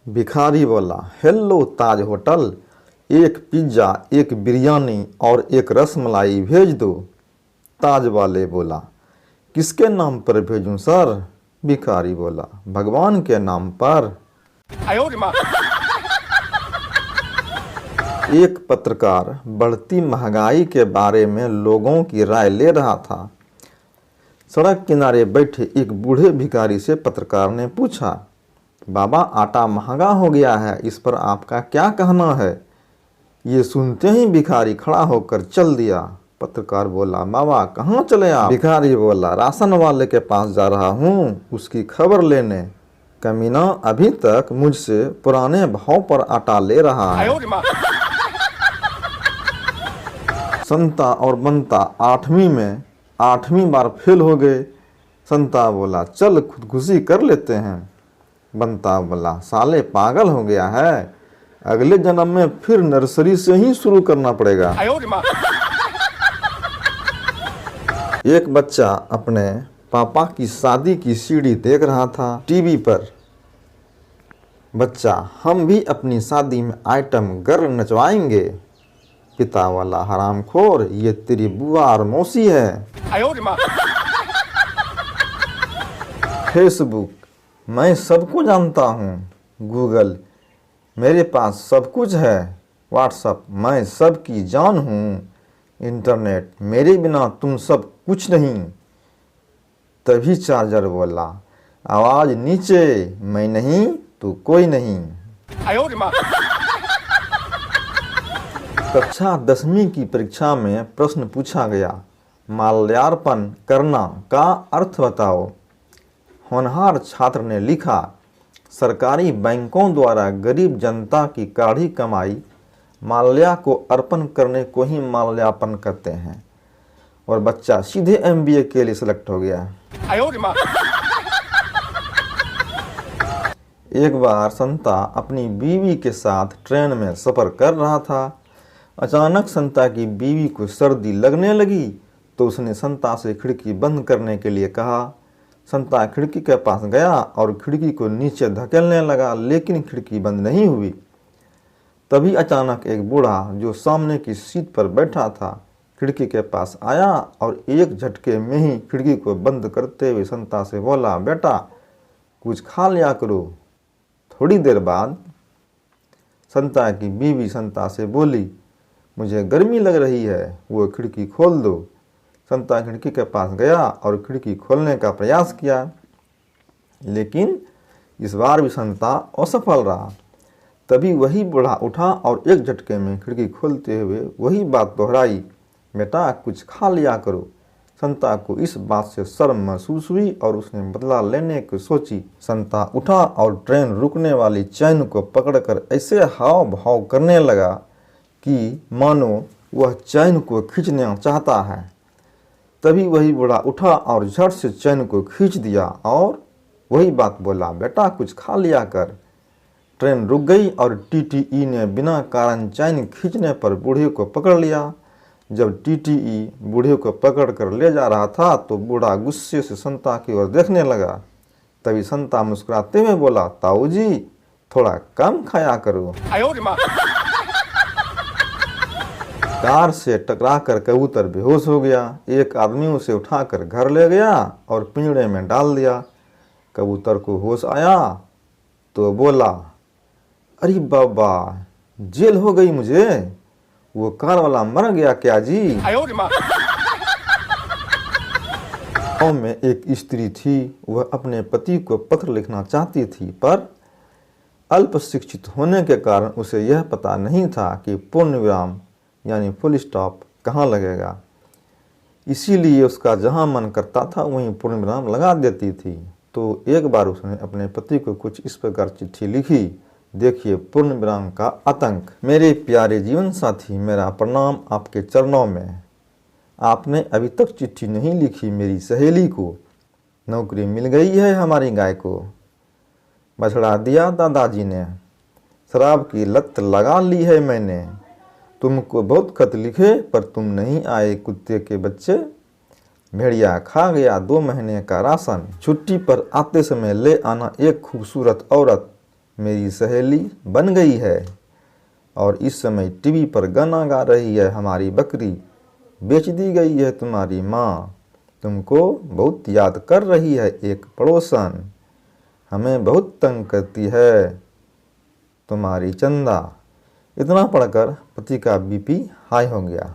भिखारी बोला, हेलो ताज होटल, एक पिज्ज़ा, एक बिरयानी और एक रसमलाई भेज दो। ताज वाले बोला, किसके नाम पर भेजूं सर? भिखारी बोला, भगवान के नाम पर। एक पत्रकार बढ़ती महंगाई के बारे में लोगों की राय ले रहा था। सड़क किनारे बैठे एक बूढ़े भिखारी से पत्रकार ने पूछा, बाबा आटा महंगा हो गया है, इस पर आपका क्या कहना है? ये सुनते ही भिखारी खड़ा होकर चल दिया। पत्रकार बोला, बाबा कहाँ चले आप? भिखारी बोला, राशन वाले के पास जा रहा हूँ, उसकी खबर लेने। कमीना अभी तक मुझसे पुराने भाव पर आटा ले रहा है। संता और बंता 8वीं में 8वीं बार फेल हो गए। संता बोला, चल खुदकुशी कर लेते हैं। बंता बोला, साले पागल हो गया है, अगले जन्म में फिर नर्सरी से ही शुरू करना पड़ेगा। एक बच्चा अपने पापा की शादी की सीढ़ी देख रहा था टीवी पर। बच्चा, हम भी अपनी शादी में आइटम गर्ल नचवाएंगे। पिता वाला, हरामखोर, ये तेरी बुआ और मौसी है। फेसबुक, मैं सबको जानता हूँ। गूगल, मेरे पास सब कुछ है। व्हाट्सएप, मैं सबकी जान हूँ। इंटरनेट, मेरे बिना तुम सब कुछ नहीं। तभी चार्जर बोला, आवाज नीचे, मैं नहीं तो कोई नहीं। कक्षा 10वीं की परीक्षा में प्रश्न पूछा गया, माल्यार्पण करना का अर्थ बताओ। होनहार छात्र ने लिखा, सरकारी बैंकों द्वारा गरीब जनता की काढ़ी कमाई माल्या को अर्पण करने को ही माल्यार्पण करते हैं। और बच्चा सीधे MBA के लिए सिलेक्ट हो गया। एक बार संता अपनी बीवी के साथ ट्रेन में सफर कर रहा था। अचानक संता की बीवी को सर्दी लगने लगी तो उसने संता से खिड़की बंद करने के लिए कहा। संता खिड़की के पास गया और खिड़की को नीचे धकेलने लगा, लेकिन खिड़की बंद नहीं हुई। तभी अचानक एक बूढ़ा जो सामने की सीट पर बैठा था खिड़की के पास आया और एक झटके में ही खिड़की को बंद करते हुए संता से बोला, बेटा कुछ खा लिया करो। थोड़ी देर बाद संता की बीवी संता से बोली, मुझे गर्मी लग रही है, वो खिड़की खोल दो। संता खिड़की के पास गया और खिड़की खोलने का प्रयास किया, लेकिन इस बार भी संता असफल रहा। तभी वही बूढ़ा उठा और एक झटके में खिड़की खोलते हुए वही बात दोहराई, बेटा कुछ खा लिया करो। संता को इस बात से शर्म महसूस हुई और उसने बदला लेने की सोची। संता उठा और ट्रेन रुकने वाली चैन को पकड़कर ऐसे हाव भाव करने लगा कि मानो वह चैन को खींचना चाहता है। तभी वही बूढ़ा उठा और झट से चैन को खींच दिया और वही बात बोला, बेटा कुछ खा लिया कर। ट्रेन रुक गई और TTE ने बिना कारण चैन खींचने पर बूढ़े को पकड़ लिया। जब TTE बूढ़े को पकड़ कर ले जा रहा था तो बूढ़ा गुस्से से संता की ओर देखने लगा। तभी संता मुस्कुराते हुए बोला, ताऊ जी थोड़ा कम खाया करो। कार से टकराकर कबूतर बेहोश हो गया। एक आदमी उसे उठाकर घर ले गया और पिंजरे में डाल दिया। कबूतर को होश आया तो बोला, अरे बाबा जेल हो गई मुझे, वो कार वाला मर गया क्या जी? गाँव में एक स्त्री थी, वह अपने पति को पत्र लिखना चाहती थी, पर अल्प शिक्षित होने के कारण उसे यह पता नहीं था कि पूर्ण विराम यानी फुल स्टॉप कहाँ लगेगा। इसीलिए उसका जहाँ मन करता था वहीं पूर्ण विराम लगा देती थी। तो एक बार उसने अपने पति को कुछ इस प्रकार चिट्ठी लिखी, देखिए पूर्ण विराम का आतंक। मेरे प्यारे जीवन साथी, मेरा प्रणाम आपके चरणों में। आपने अभी तक चिट्ठी नहीं लिखी मेरी सहेली को। नौकरी मिल गई है हमारी गाय को। बछड़ा दिया दादाजी ने। शराब की लत लगा ली है मैंने। तुमको बहुत खत लिखे पर तुम नहीं आए कुत्ते के बच्चे। भेड़िया खा गया 2 महीने का राशन। छुट्टी पर आते समय ले आना एक खूबसूरत औरत। मेरी सहेली बन गई है और इस समय टीवी पर गाना गा रही है, हमारी बकरी बेच दी गई है तुम्हारी माँ, तुमको बहुत याद कर रही है एक पड़ोसन, हमें बहुत तंग करती है तुम्हारी चंदा। इतना पढ़कर पति का बीपी हाई हो गया।